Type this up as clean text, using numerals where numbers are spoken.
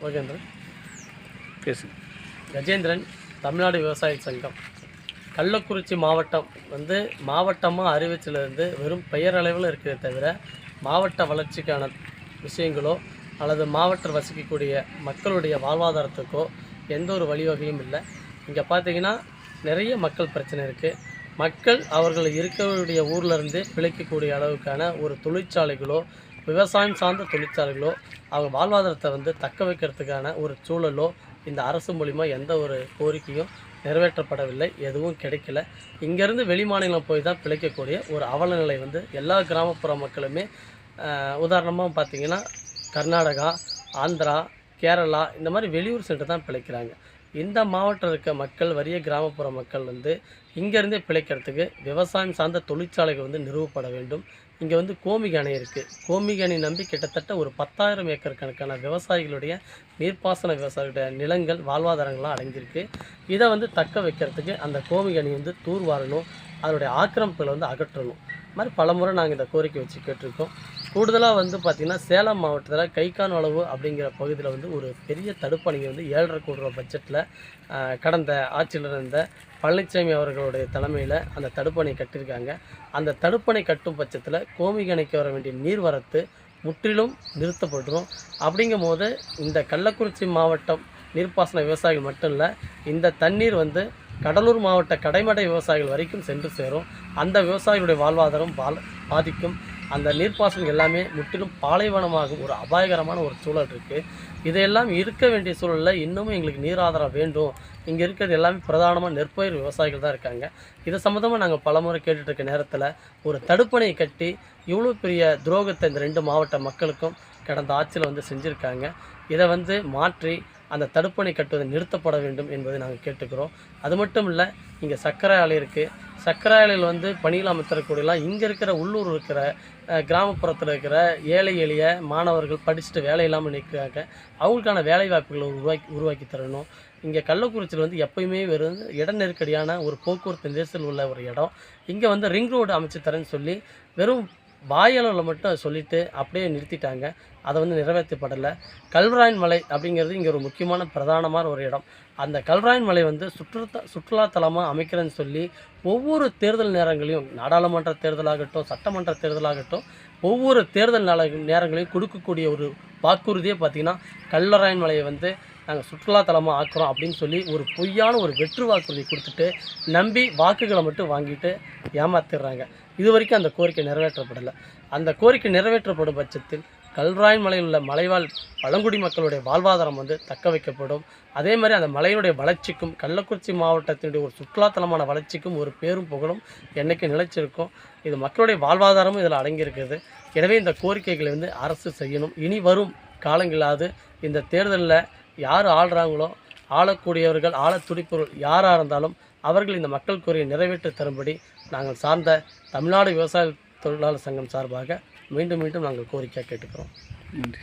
ஓகேந்திரன் பேசுங்க. கஜேந்திரன், தமிழ்நாடு விவசாய சங்கம். கள்ளக்குறிச்சி மாவட்டம் மாவட்டமாக அறிவிச்சிலிருந்து வெறும் பெயர் அளவில் இருக்கிறத தவிர மாவட்ட வளர்ச்சிக்கான விஷயங்களோ அல்லது மாவட்டம் வசிக்கக்கூடிய மக்களுடைய வாழ்வாதாரத்துக்கோ எந்த ஒரு வழிவகையும் இல்லை. இங்கே பார்த்திங்கன்னா நிறைய மக்கள் பிரச்சனை இருக்குது. மக்கள் அவர்கள் இருக்கக்கூடிய ஊர்லேருந்து பிழைக்கக்கூடிய அளவுக்கான ஒரு தொழிற்சாலைகளோ விவசாயம் சார்ந்த தொழிற்சாலைகளோ அவங்க வாழ்வாதாரத்தை தக்க வைக்கிறதுக்கான ஒரு சூழலோ இந்த அரசு மூலிமா எந்த ஒரு கோரிக்கையும் நிறைவேற்றப்படவில்லை, எதுவும் கிடைக்கல. இங்கேருந்து வெளி மாநிலம் போய் தான் பிழைக்கக்கூடிய ஒரு அவல நிலை எல்லா கிராமப்புற மக்களுமே. உதாரணமாக பார்த்திங்கன்னா கர்நாடகா, ஆந்திரா, கேரளா இந்த மாதிரி வெளியூர் சென்று தான் பிழைக்கிறாங்க. இந்த மாவட்டம் இருக்க மக்கள், வறிய கிராமப்புற மக்கள் இங்கேருந்தே பிழைக்கிறதுக்கு விவசாயம் சார்ந்த தொழிற்சாலைகள் நிறுவப்பட வேண்டும். இங்கே கோமிகை அணை இருக்குது. கோமிகை அணை நம்பி கிட்டத்தட்ட ஒரு 10,000 ஏக்கர் கணக்கான விவசாயிகளுடைய நீர்ப்பாசன விவசாயிகளுடைய நிலங்கள் வாழ்வாதாரங்கள்லாம் அடங்கியிருக்கு. இதை தக்க வைக்கிறதுக்கு அந்த கோமிகை அணை தூர்வாரணும், அதனுடைய ஆக்கிரமிப்புகளை அகற்றணும். இது மாதிரி பலமுறை நாங்கள் இந்த கோரிக்கை வச்சு கேட்டிருக்கோம். கூடுதலாக பார்த்திங்கன்னா சேலம் மாவட்டத்தில் கைக்கான் அளவு அப்படிங்கிற பகுதியில் ஒரு பெரிய தடுப்பணையை 7.5 கோடி ரூபா பட்ஜெட்டில் கடந்த ஆட்சியில் இருந்த பழனிசாமி அவர்களுடைய தலைமையில் அந்த தடுப்பணை கட்டியிருக்காங்க. அந்த தடுப்பணை கட்டும் பட்சத்தில் கோமிகை அணைக்கு வர வேண்டிய நீர்வரத்து முற்றிலும் நிறுத்தப்பட்டுரும். அப்படிங்கும் போது இந்த கள்ளக்குறிச்சி மாவட்டம் நீர்ப்பாசன விவசாயிகள் மட்டும் இல்லை, இந்த தண்ணீர் கடலூர் மாவட்ட கடைமடை விவசாயிகள் வரைக்கும் சென்று சேரும். அந்த விவசாயிகளுடைய வாழ்வாதாரம் பாதிக்கும். அந்த நீர்ப்பாசனம் எல்லாமே முற்றிலும் பாலைவனமாகும் ஒரு அபாயகரமான ஒரு சூழல் இருக்குது. இதையெல்லாம் இருக்க வேண்டிய சூழலில் இன்னமும் எங்களுக்கு நீர் ஆதாரம் வேண்டும். இங்கே இருக்கிறது எல்லாமே பிரதானமாக நெற்பயிர் விவசாயிகள் தான் இருக்காங்க. இதை சம்மந்தமாக நாங்கள் பலமுறை கேட்டுட்ருக்க நேரத்தில் ஒரு தடுப்பணையை கட்டி இவ்வளோ பெரிய துரோகத்தை இந்த 2 மாவட்ட மக்களுக்கும் கடந்த ஆட்சியில் செஞ்சுருக்காங்க. இதை மாற்றி அந்த தடுப்பணை கட்டுவதை நிறுத்தப்பட வேண்டும் என்பதை நாங்கள் கேட்டுக்கிறோம். அது மட்டும் இல்லை, இங்கே சர்க்கரை ஆலை இருக்குது. சர்க்கரை ஆலையில் பணியில் அமைத்தரக்கூடியலாம் இங்கே இருக்கிற உள்ளூர் இருக்கிற கிராமப்புறத்தில் இருக்கிற ஏழை எளிய மாணவர்கள் படிச்சுட்டு வேலை இல்லாமல் நிற்கிறாங்க. அவங்களுக்கான வேலை வாய்ப்புகளை உருவாக்கி தரணும். இங்கே கள்ளக்குறிச்சியில் எப்போயுமே வெறும் இட நெருக்கடியான ஒரு போக்குவரத்து நெரிசல் உள்ள ஒரு இடம். இங்கே ரிங் ரோடு அமைச்சு தரேன்னு சொல்லி வெறும் வாயளவில் மட்டும் சொல்லிவிட்டு அப்படியே நிறுத்திட்டாங்க. அதை நிறைவேற்றப்படலை. கல்வராயன் மலை அப்படிங்கிறது இங்கே ஒரு முக்கியமான பிரதானமான ஒரு இடம். அந்த கல்வராயன் மலை சுற்றுலாத்தலமாக அமைக்கிறேன்னு சொல்லி ஒவ்வொரு தேர்தல் நேரங்களையும், நாடாளுமன்ற தேர்தலாகட்டும் சட்டமன்ற தேர்தலாகட்டும், ஒவ்வொரு தேர்தல் நேரங்களையும் கொடுக்கக்கூடிய ஒரு வாக்குறுதியை பார்த்திங்கன்னா கல்வராயன் மலையை நாங்கள் சுற்றுலாத்தலமாக ஆக்குறோம் அப்படின்னு சொல்லி ஒரு பொய்யான ஒரு வெற்று வாக்குறுதி கொடுத்துட்டு நம்பி வாக்குகளை மட்டும் வாங்கிட்டு ஏமாத்திடுறாங்க. இது வரைக்கும் அந்த கோரிக்கை நிறைவேற்றப்படலை. அந்த கோரிக்கை நிறைவேற்றப்படும் பட்சத்தில் கல்வராயன் மலையில் உள்ள மலைவாழ் பழங்குடி மக்களுடைய வாழ்வாதாரம் தக்க வைக்கப்படும். அதே மாதிரி அந்த மலையினுடைய வளர்ச்சிக்கும் கள்ளக்குறிச்சி மாவட்டத்தினுடைய ஒரு சுற்றுலாத்தலமான வளர்ச்சிக்கும் ஒரு பேரும் புகழும் என்றைக்கு நிலைச்சிருக்கும். இது மக்களுடைய வாழ்வாதாரமும் இதில் அடங்கியிருக்குது. எனவே இந்த கோரிக்கைகளை அரசு செய்யணும். இனி வரும் காலங்களாவது இந்த தேர்தலில் யார் ஆள்றாங்களோ, ஆளக்கூடியவர்கள், ஆள துடிப்பவர்கள் யாராக இருந்தாலும் அவர்கள் இந்த மக்கள் கோரிக்கையை நிறைவேற்றி தரும்படி நாங்கள் சார்ந்த தமிழ்நாடு விவசாய தொழிலாளர் சங்கம் சார்பாக மீண்டும் நாங்கள் கோரிக்கையாக கேட்டுக்கிறோம். நன்றி.